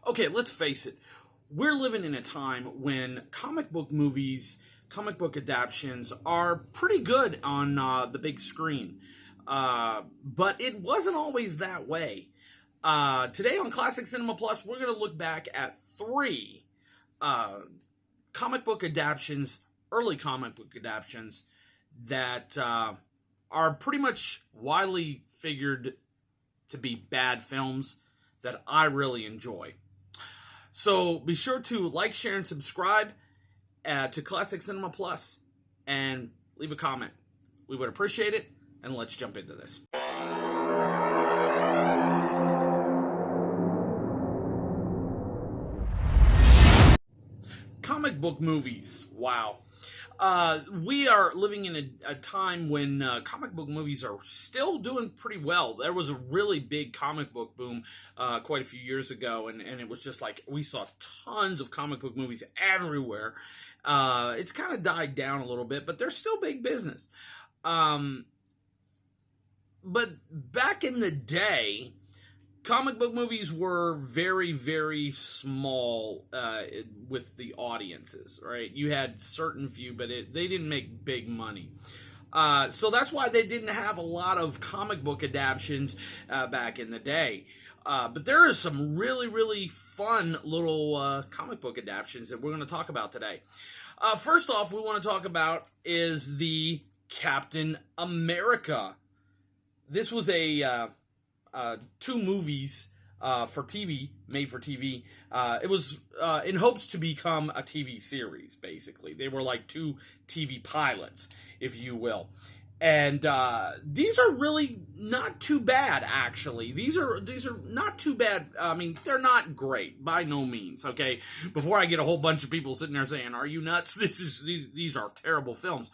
Okay, let's face it. We're living in a time when comic book movies, comic book adaptations are pretty good on the big screen. But it wasn't always that way. Today on Classic Cinema Plus, we're going to look back at three comic book adaptations, early comic book adaptations, that are pretty much widely figured to be bad films that I really enjoy. So be sure to like, share, and subscribe to Classic Cinema Plus, and leave a comment. We would appreciate it, and let's jump into this. Comic book movies. Wow. We are living in a time when comic book movies are still doing pretty well. There was a really big comic book boom quite a few years ago, and it was just like we saw tons of comic book movies everywhere. It's kind of died down a little bit, but they're still big business. But back in the day, comic book movies were very, very small with the audiences, right? You had certain few, but they didn't make big money. So that's why they didn't have a lot of comic book adaptations back in the day. But there are some really, really fun little comic book adaptations that we're going to talk about today. First off, we want to talk about is the Captain America. This was a... two movies for TV, made for TV. It was in hopes to become a TV series, basically. They were like two TV pilots, if you will. And these are really not too bad, actually. These are not too bad. I mean, they're not great, by no means, okay? Before I get a whole bunch of people sitting there saying, are you nuts? These are terrible films.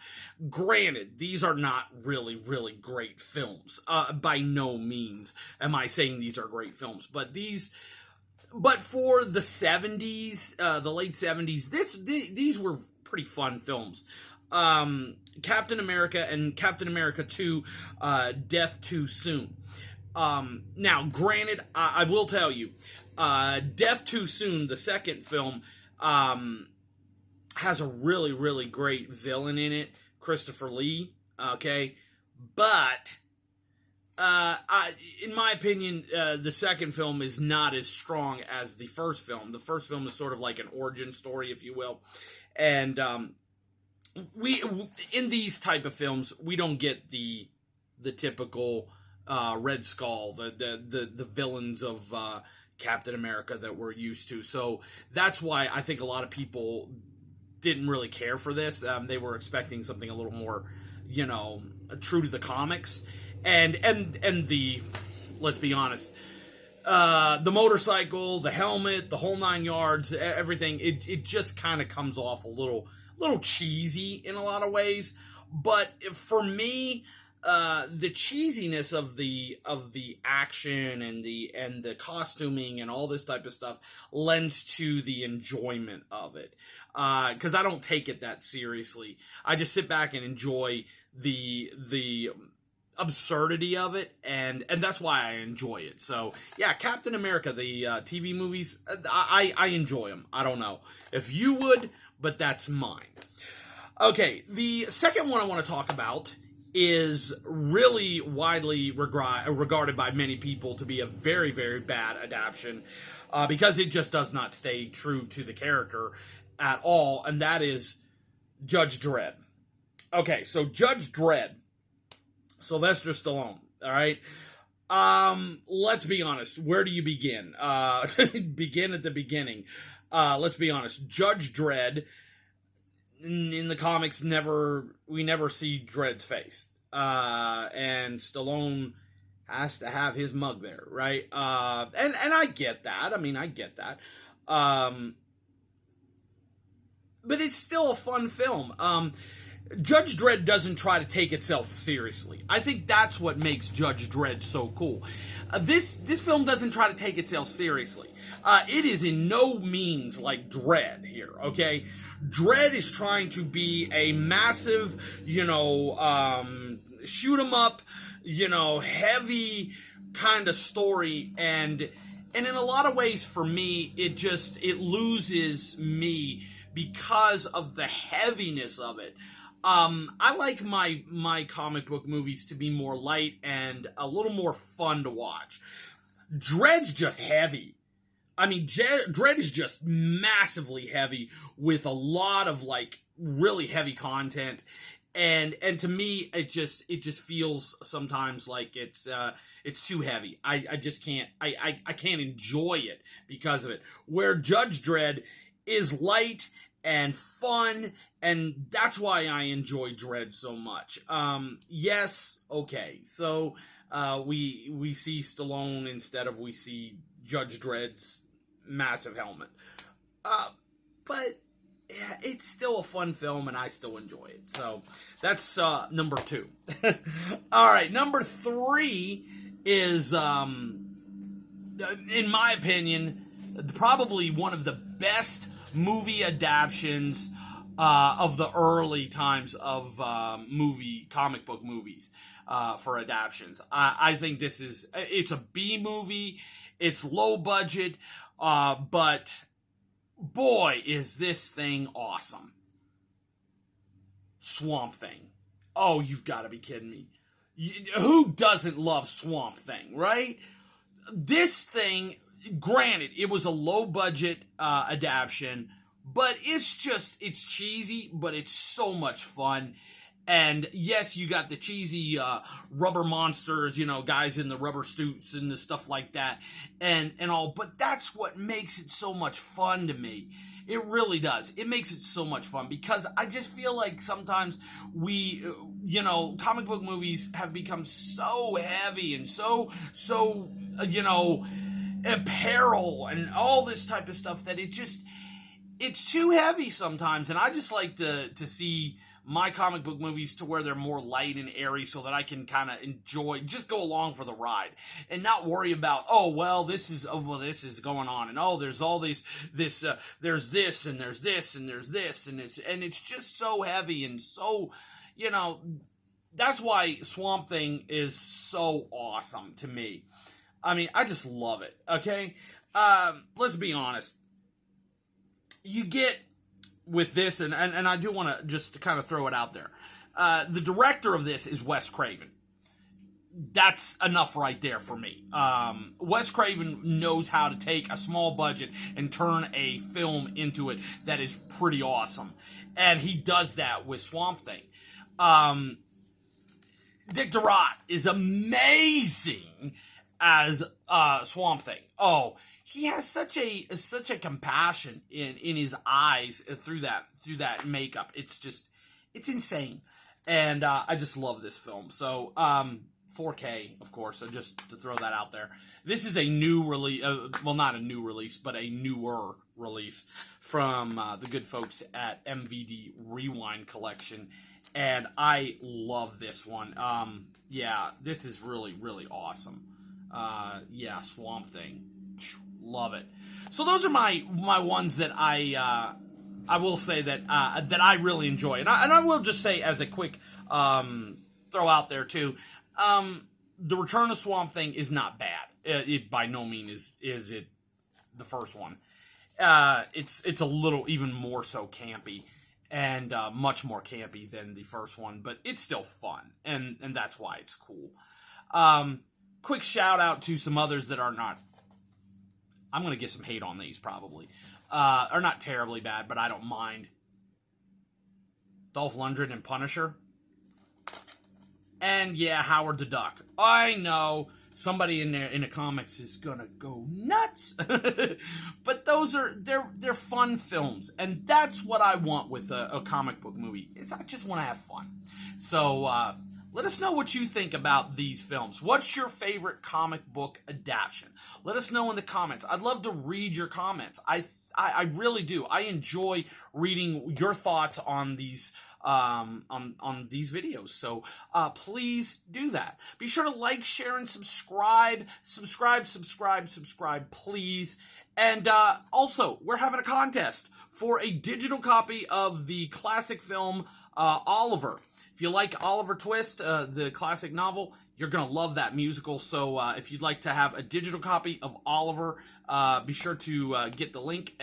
Granted, these are not really, really great films. By no means am I saying these are great films. But for the 70s, the late 70s, these were pretty fun films. Captain America and Captain America 2, Death Too Soon. Now, granted, I will tell you, Death Too Soon, the second film, has a really, really great villain in it, Christopher Lee, okay? But, in my opinion, the second film is not as strong as the first film. The first film is sort of like an origin story, if you will. And, we in these type of films, we don't get the typical Red Skull, the villains of Captain America that we're used to. So that's why I think a lot of people didn't really care for this. They were expecting something a little more, true to the comics, and the, let's be honest, the motorcycle, the helmet, the whole 9 yards, everything. It just kind of comes off a little cheesy in a lot of ways, but for me, the cheesiness of the action and the costuming and all this type of stuff lends to the enjoyment of it. Because I don't take it that seriously. I just sit back and enjoy the absurdity of it, and that's why I enjoy it. So yeah, Captain America, the TV movies, I enjoy them. I don't know if you would, but that's mine. Okay, the second one I want to talk about is really widely regarded by many people to be a very, very bad adaptation, because it just does not stay true to the character at all, and that is Judge Dredd. Okay, so Judge Dredd, Sylvester Stallone, all right? Let's be honest. Where do you begin? Begin at the beginning. Let's be honest. Judge Dredd, in the comics, we never see Dredd's face. And Stallone has to have his mug there, right? And I get that. I mean, I get that. But it's still a fun film. Judge Dredd doesn't try to take itself seriously. I think that's what makes Judge Dredd so cool. This film doesn't try to take itself seriously. It is in no means like Dredd here, okay? Dredd is trying to be a massive, shoot 'em up, heavy kind of story, and And in a lot of ways, for me, it loses me because of the heaviness of it. I like my comic book movies to be more light and a little more fun to watch. Dread's just heavy. I mean, Dread is just massively heavy with a lot of like really heavy content, and to me, it just feels sometimes like it's too heavy. I just can't I can't enjoy it because of it. Where Judge Dredd is light and fun, and that's why I enjoy Dredd so much. Yes, okay, so we see Stallone instead of we see Judge Dredd's massive helmet. But yeah, it's still a fun film, and I still enjoy it. So that's number 2. All right, number 3 is, in my opinion, probably one of the best movie adaptations of the early times of comic book movies for adaptations. I think it's a B movie. It's low budget, but boy, is this thing awesome. Swamp Thing. Oh, you've got to be kidding me. Who doesn't love Swamp Thing, right? This thing, granted, it was a low budget adaptation, but it's cheesy, but it's so much fun. And yes, you got the cheesy rubber monsters, guys in the rubber suits and the stuff like that, and all. But that's what makes it so much fun to me. It really does. It makes it so much fun because I just feel like sometimes comic book movies have become so heavy and so apparel and all this type of stuff that it's too heavy sometimes. And I just like to see my comic book movies to where they're more light and airy so that I can kind of just go along for the ride and not worry about, this is going on, and there's all there's this and there's this and there's this, and it's just so heavy and so, that's why Swamp Thing is so awesome to me. I mean, I just love it, okay? Let's be honest. You get with this, and I do want to just kind of throw it out there. The director of this is Wes Craven. That's enough right there for me. Wes Craven knows how to take a small budget and turn a film into it that is pretty awesome. And he does that with Swamp Thing. Dick Durant is amazing as Swamp Thing. Oh, he has such a compassion in his eyes through that makeup. It's insane, and I just love this film. So 4K, of course. So just to throw that out there, this is a new release. Well, not a new release, but a newer release from the good folks at MVD Rewind Collection, and I love this one. Yeah, this is really, really awesome. Swamp Thing. Love it. So those are my ones that I will say that I really enjoy, and I will just say as a quick throw out there too, the Return of Swamp Thing is not bad. It by no means is it the first one. It's a little even more so campy and much more campy than the first one, but it's still fun, and that's why it's cool. Quick shout out to some others that are not. I'm going to get some hate on these probably. Are not terribly bad, but I don't mind. Dolph Lundgren and Punisher. And yeah, Howard the Duck. I know somebody in the comics is going to go nuts. But they're fun films. And that's what I want with a comic book movie. Is I just want to have fun. So, let us know what you think about these films. What's your favorite comic book adaptation? Let us know in the comments. I'd love to read your comments. I really do. I enjoy reading your thoughts on these on these videos. So please do that. Be sure to like, share, and subscribe. Subscribe, please. And also, we're having a contest for a digital copy of the classic film Oliver. If you like Oliver Twist, the classic novel, You're going to love that musical. So if you'd like to have a digital copy of Oliver, be sure to get the link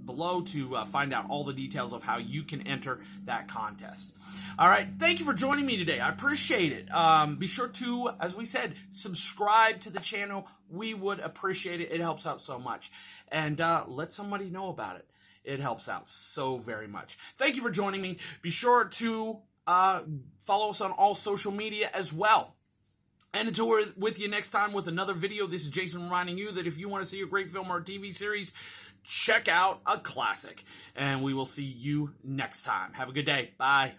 below to find out all the details of how you can enter that contest. All right. Thank you for joining me today. I appreciate it. Be sure to, as we said, subscribe to the channel. We would appreciate it. It helps out so much. And let somebody know about it. It helps out so very much. Thank you for joining me. Be sure to follow us on all social media as well. And until we're with you next time with another video, this is Jason reminding you that if you want to see a great film or a TV series, check out a classic. And we will see you next time. Have a good day. Bye.